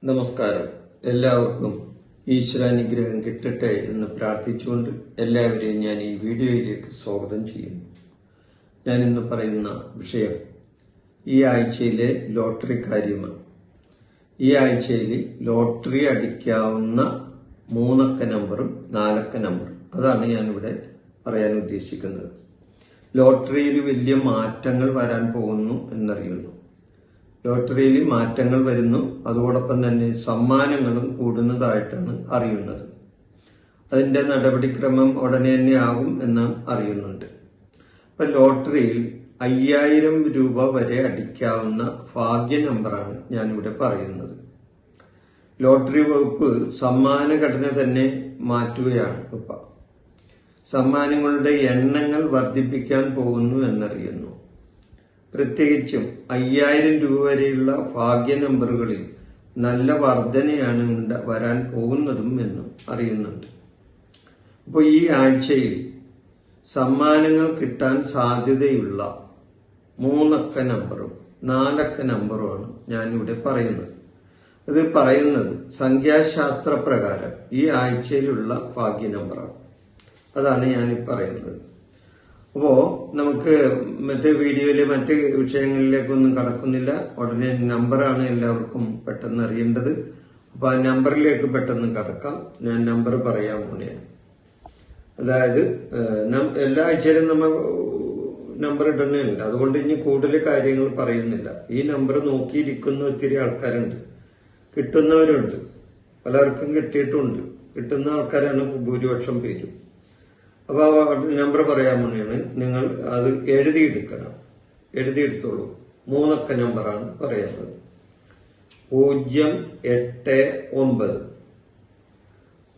നമസ്കാരം. എല്ലാവർക്കും ഈശ്വരാനുഗ്രഹം കിട്ടട്ടെ എന്ന് പ്രാർത്ഥിച്ചുകൊണ്ട് എല്ലാവരെയും ഞാൻ ഈ വീഡിയോയിലേക്ക് സ്വാഗതം ചെയ്യുന്നു. ഞാൻ ഇന്ന് പറയുന്ന വിഷയം ഈ ആഴ്ചയിലെ ലോട്ടറി കാര്യമാണ്. ഈ ആഴ്ചയിൽ ലോട്ടറി അടിക്കാവുന്ന 3 അക്ക നമ്പറും 4 അക്ക നമ്പറും അതാണ് ഞാനിവിടെ പറയാൻ ഉദ്ദേശിക്കുന്നത്. ലോട്ടറിയിൽ വലിയ മാറ്റങ്ങൾ വരാൻ പോകുന്നു എന്നറിയുന്നു. ലോട്ടറിയിൽ മാറ്റങ്ങൾ വരുന്നു, അതോടൊപ്പം തന്നെ സമ്മാനങ്ങളും കൂടുന്നതായിട്ടാണ് അറിയുന്നത്. അതിന്റെ നടപടിക്രമം ഉടനെ തന്നെ ആകും എന്ന് അറിയുന്നുണ്ട്. അപ്പൊ ലോട്ടറിയിൽ 5000 രൂപ വരെ അടിക്കാവുന്ന ഭാഗ്യ നമ്പറാണ് ഞാനിവിടെ പറയുന്നത്. ലോട്ടറി വകുപ്പ് സമ്മാന ഘടന തന്നെ മാറ്റുകയാണ്. ഇപ്പൊ സമ്മാനങ്ങളുടെ എണ്ണങ്ങൾ വർദ്ധിപ്പിക്കാൻ പോകുന്നു എന്നറിയുന്നു. പ്രത്യേകിച്ചും 5000 രൂപ വരെയുള്ള ഭാഗ്യ നമ്പറുകളിൽ നല്ല വർധനയാണ് വരാൻ പോകുന്നതും എന്നും അറിയുന്നുണ്ട്. അപ്പോൾ ഈ ആഴ്ചയിൽ സമ്മാനങ്ങൾ കിട്ടാൻ സാധ്യതയുള്ള 3 അക്ക നമ്പറും 4 അക്ക നമ്പറുമാണ് ഞാനിവിടെ പറയുന്നത്. ഇത് പറയുന്നത് സംഖ്യാശാസ്ത്ര പ്രകാരം ഈ ആഴ്ചയിലുള്ള ഭാഗ്യ നമ്പറാണ്. അതാണ് ഞാനീ പറയുന്നത്. അപ്പോ നമുക്ക് മറ്റേ വീഡിയോയില് മറ്റ് വിഷയങ്ങളിലേക്കൊന്നും കടക്കുന്നില്ല. ഉടനെ നമ്പറാണ് എല്ലാവർക്കും പെട്ടെന്ന് അറിയേണ്ടത്. അപ്പൊ ആ നമ്പറിലേക്ക് പെട്ടെന്ന് കടക്കാം. ഞാൻ നമ്പർ പറയാൻ പോണെയാണ്. അതായത് എല്ലാ ആഴ്ചയിലും നമ്മൾ നമ്പർ ഇടുന്നില്ല, അതുകൊണ്ട് ഇനി കൂടുതൽ കാര്യങ്ങൾ പറയുന്നില്ല. ഈ നമ്പർ നോക്കിയിരിക്കുന്ന ഒത്തിരി ആൾക്കാരുണ്ട്, കിട്ടുന്നവരുണ്ട്, പലർക്കും കിട്ടിയിട്ടുണ്ട്. കിട്ടുന്ന ആൾക്കാരാണ് ഭൂരിപക്ഷം പേരും. അപ്പൊ നമ്പർ പറയാൻ വേണ്ടിയാണ്. നിങ്ങൾ അത് എഴുതിയെടുക്കണം. എഴുതിയെടുത്തോളൂ. 3 അക്ക നമ്പറാണ് പറയുന്നത്. 089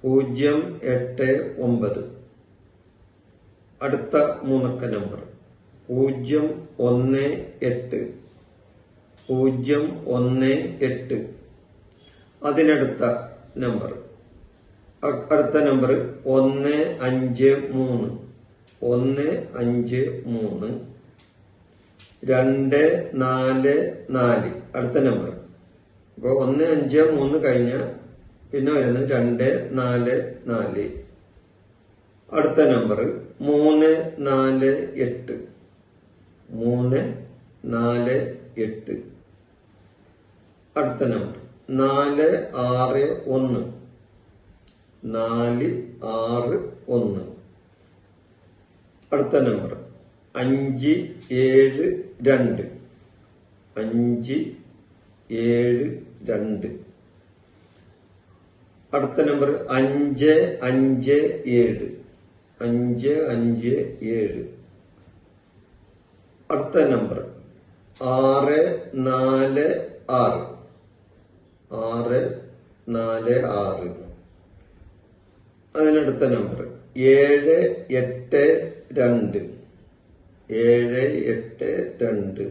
089. അടുത്ത 3 അക്ക നമ്പർ 018 018. അതിനടുത്ത നമ്പർ അടുത്ത നമ്പർ 153 153 244. അടുത്ത നമ്പർ ഇപ്പൊ 153 കഴിഞ്ഞ പിന്നെ വരുന്നത് 244. അടുത്ത നമ്പർ 348 348. അടുത്ത നമ്പർ 461 461. അടുത്ത നമ്പർ 572 572. അടുത്ത നമ്പർ 557 557. അടുത്ത നമ്പർ 646 646. അതിനടുത്ത നമ്പർ 782 782.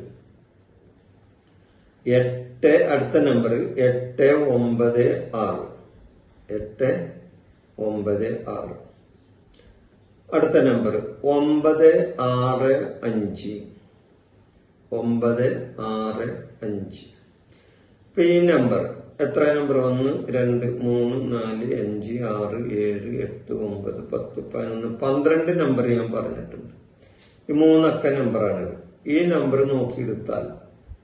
അടുത്ത നമ്പർ 896 896. അടുത്ത നമ്പർ 965 965. ഇപ്പൊ ഈ നമ്പർ എത്ര നമ്പർ? 1 2 3 4 5 6 7 8 9 10 11 12 നമ്പർ ഞാൻ പറഞ്ഞിട്ടുണ്ട്. ഈ 3 അക്ക നമ്പറാണിത്. ഈ നമ്പർ നോക്കിയെടുത്താൽ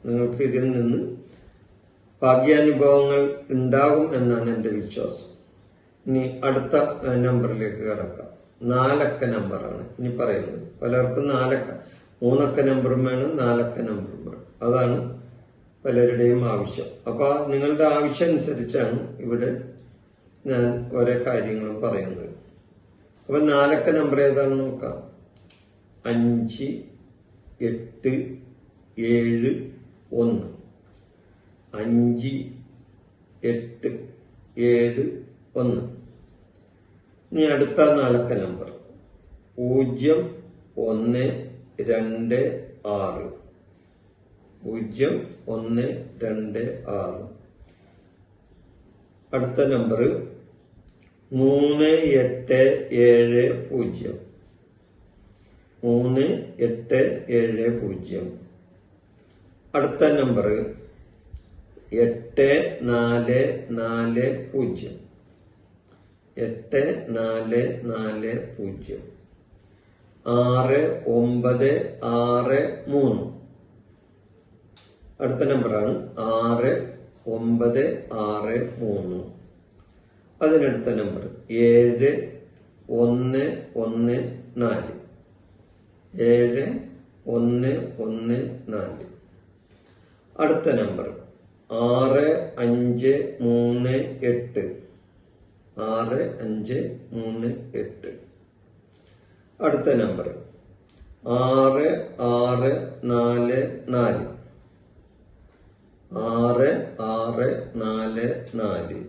നിങ്ങൾക്ക് ഇതിൽ നിന്ന് ഭാഗ്യാനുഭവങ്ങൾ ഉണ്ടാകും എന്നാണ് എൻ്റെ വിശ്വാസം. ഇനി അടുത്ത നമ്പറിലേക്ക് കടക്കാം. 4 അക്ക നമ്പറാണ് ഇനി പറയുന്നത്. പലർക്കും 4 അക്ക 3 അക്ക നമ്പറും വേണം, 4 അക്ക നമ്പറും വേണം. അതാണ് പലരുടെയും ആവശ്യം. അപ്പൊ നിങ്ങളുടെ ആവശ്യം അനുസരിച്ചാണ് ഇവിടെ ഞാൻ ഓരോ കാര്യങ്ങളും പറയുന്നത്. അപ്പൊ 4 അക്ക നമ്പർ ഏതാണെന്ന് നോക്കാം. 581 581. ഇനി അടുത്ത 4 അക്ക നമ്പർ 0126 0126. അടുത്ത നമ്പർ 3870 3870. അടുത്ത നമ്പർ 8440 8440 6963. അടുത്ത നമ്പറാണ് 6963. അതിനടുത്ത നമ്പർ 7114 7114. അടുത്ത നമ്പർ 6538 6538. അടുത്ത നമ്പർ 6644 6644.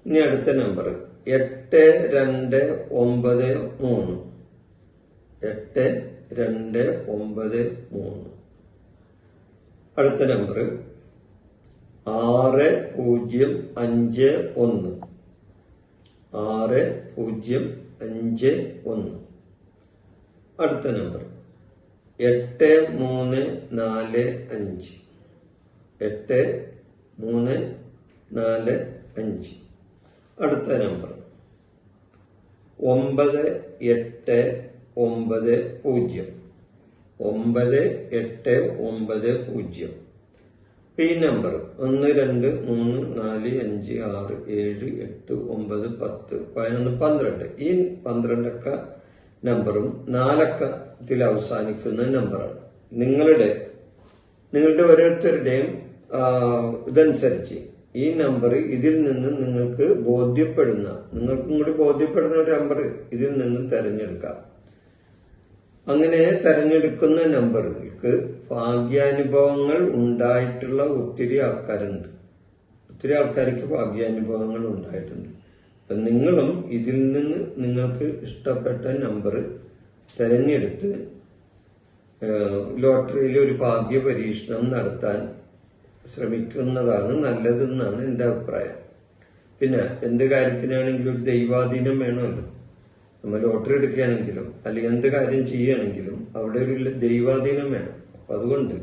ഇനി അടുത്ത നമ്പർ 8293 8293. അടുത്ത നമ്പർ 6051 6051. അടുത്ത നമ്പർ 8345 8345. അടുത്ത നമ്പർ 9890 9890. ഈ നമ്പർ 1 2 3 4 5 6 7 8 9 10 11 12. ഈ 12 നമ്പറും 4 അവസാനിക്കുന്ന നമ്പറാണ്. നിങ്ങളുടെ ഓരോരുത്തരുടെയും ഇതനുസരിച്ച് ഈ നമ്പർ ഇതിൽ നിന്ന് നിങ്ങൾക്കും കൂടി ബോധ്യപ്പെടുന്ന ഒരു നമ്പർ ഇതിൽ നിന്ന് തെരഞ്ഞെടുക്കാം. അങ്ങനെ തെരഞ്ഞെടുക്കുന്ന നമ്പറുകൾക്ക് ഭാഗ്യാനുഭവങ്ങൾ ഉണ്ടായിട്ടുള്ള ഒത്തിരി ആൾക്കാരുണ്ട്. ഒത്തിരി ആൾക്കാർക്ക് ഭാഗ്യാനുഭവങ്ങൾ ഉണ്ടായിട്ടുണ്ട്. അപ്പം നിങ്ങളും ഇതിൽ നിന്ന് നിങ്ങൾക്ക് ഇഷ്ടപ്പെട്ട നമ്പർ തെരഞ്ഞെടുത്ത് ലോട്ടറിയിൽ ഒരു ഭാഗ്യ പരീക്ഷണം നടത്താൻ ശ്രമിക്കുന്നതാണ് നല്ലതെന്നാണ് എൻ്റെ അഭിപ്രായം. പിന്നെ എന്ത് കാര്യത്തിനാണെങ്കിലും ഒരു ദൈവാധീനം വേണമല്ലോ. നമ്മൾ ലോട്ടറി എടുക്കുകയാണെങ്കിലും അല്ലെങ്കിൽ എന്ത് കാര്യം ചെയ്യുകയാണെങ്കിലും അവിടെ ഒരു ദൈവാധീനം വേണം. അപ്പം അതുകൊണ്ട്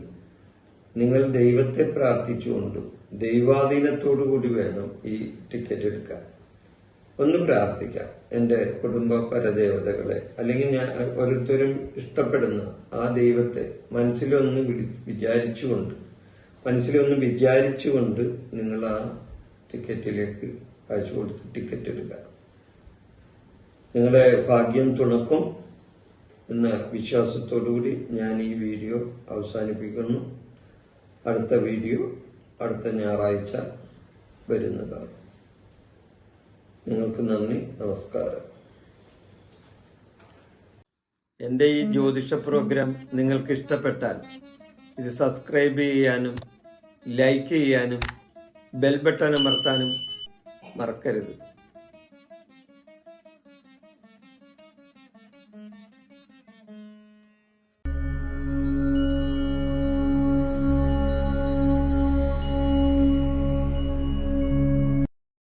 നിങ്ങൾ ദൈവത്തെ പ്രാർത്ഥിച്ചുകൊണ്ടും ദൈവാധീനത്തോടു കൂടി വേണം ഈ ടിക്കറ്റ് എടുക്കാൻ. ഒന്ന് പ്രാർത്ഥിക്കാം. എൻ്റെ കുടുംബ പരദേവതകളെ അല്ലെങ്കിൽ ഞാൻ ഓരോരുത്തരും ഇഷ്ടപ്പെടുന്ന ആ ദൈവത്തെ മനസ്സിലൊന്ന് വിചാരിച്ചുകൊണ്ട് നിങ്ങൾ ആ ടിക്കറ്റിലേക്ക് കാശ് കൊടുത്ത് ടിക്കറ്റ് എടുക്കുക. നിങ്ങളുടെ ഭാഗ്യം തുണക്കും എന്ന വിശ്വാസത്തോടുകൂടി ഞാൻ ഈ വീഡിയോ അവസാനിപ്പിക്കുന്നു. അടുത്ത വീഡിയോ അടുത്ത ഞായറാഴ്ച വരുന്നതാണ്. നിങ്ങൾക്ക് നന്ദി, നമസ്കാരം. എൻ്റെ ഈ ജ്യോതിഷ പ്രോഗ്രാം നിങ്ങൾക്ക് ഇഷ്ടപ്പെട്ടാൽ ഇത് സബ്സ്ക്രൈബ് ചെയ്യാനും ലൈക്ക് ചെയ്യാനും ബെൽ ബട്ടൺ അമർത്താനും മറക്കരുത്.